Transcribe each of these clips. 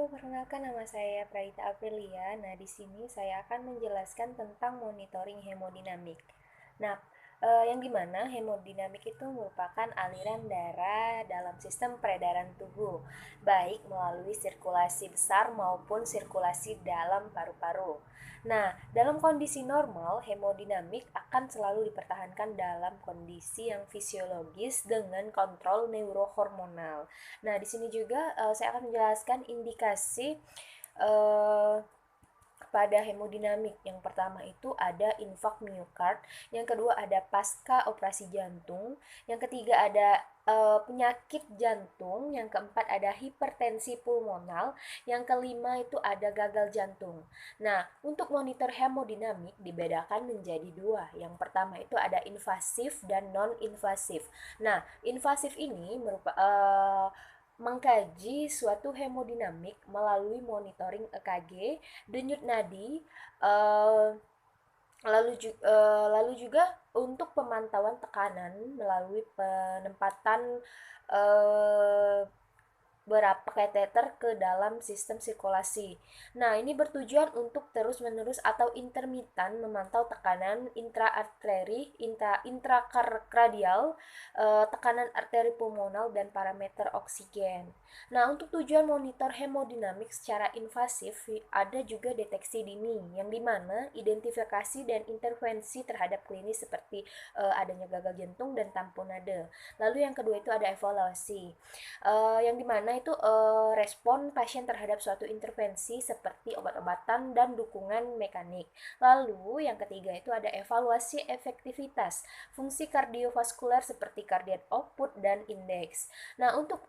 perkenalkan nama saya Praita Aprilia. Nah, di sini saya akan menjelaskan tentang monitoring hemodinamik. Nah, yang dimana hemodinamik itu merupakan aliran darah dalam sistem peredaran tubuh, baik melalui sirkulasi besar maupun sirkulasi dalam paru-paru. Nah, dalam kondisi normal, hemodinamik akan selalu dipertahankan dalam kondisi yang fisiologis dengan kontrol neurohormonal. Nah, di sini juga saya akan menjelaskan indikasi uh, pada hemodinamik. Yang pertama itu ada infak miokard, yang kedua ada pasca operasi jantung, yang ketiga ada penyakit jantung, yang keempat ada hipertensi pulmonal, yang kelima itu ada gagal jantung. Nah, untuk monitor hemodinamik dibedakan menjadi dua. Yang pertama itu ada invasif dan non-invasif. Nah, invasif ini mengkaji suatu hemodinamik melalui monitoring EKG, denyut nadi, eh, lalu juga untuk pemantauan tekanan melalui penempatan eh, berapa kateter ke dalam sistem sirkulasi. Nah, ini bertujuan untuk terus-menerus atau intermitan memantau tekanan intraarteri, intrakranial, tekanan arteri pulmonal, dan parameter oksigen. Nah, untuk tujuan monitor hemodinamik secara invasif, ada juga deteksi dini, yang dimana identifikasi dan intervensi terhadap klinis seperti adanya gagal jantung dan tamponade. Lalu yang kedua itu ada evaluasi, yang dimana itu respon pasien terhadap suatu intervensi seperti obat-obatan dan dukungan mekanik. Lalu yang ketiga itu ada evaluasi efektivitas fungsi kardiovaskular seperti cardiac output dan indeks. Nah, untuk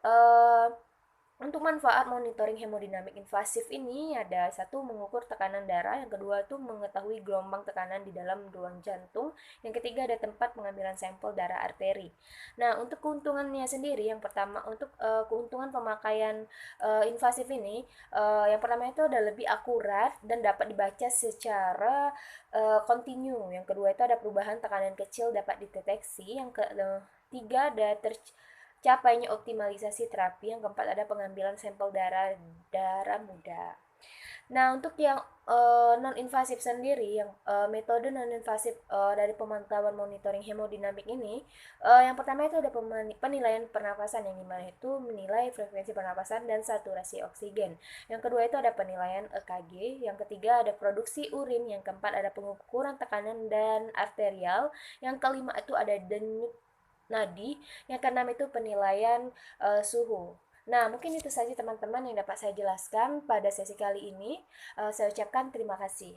manfaat monitoring hemodinamik invasif ini ada satu, mengukur tekanan darah, yang kedua itu mengetahui gelombang tekanan di dalam ruang jantung, yang ketiga ada tempat pengambilan sampel darah arteri. Nah, untuk keuntungannya sendiri, yang pertama untuk keuntungan pemakaian invasif ini, yang pertama itu ada lebih akurat dan dapat dibaca secara kontinu. Yang kedua itu ada perubahan tekanan kecil dapat dideteksi. Yang ketiga ada capainya optimalisasi terapi. Yang keempat ada pengambilan sampel darah muda. Nah, untuk yang non-invasif sendiri, yang metode non-invasif dari pemantauan monitoring hemodinamik ini, yang pertama itu ada penilaian pernapasan, yang dimana itu menilai frekuensi pernapasan dan saturasi oksigen. Yang kedua itu ada penilaian EKG, yang ketiga ada produksi urin, yang keempat ada pengukuran tekanan dan arterial, yang kelima itu ada denyut nadi, yang keenam itu penilaian suhu. Nah, mungkin itu saja teman-teman yang dapat saya jelaskan pada sesi kali ini. Saya ucapkan terima kasih.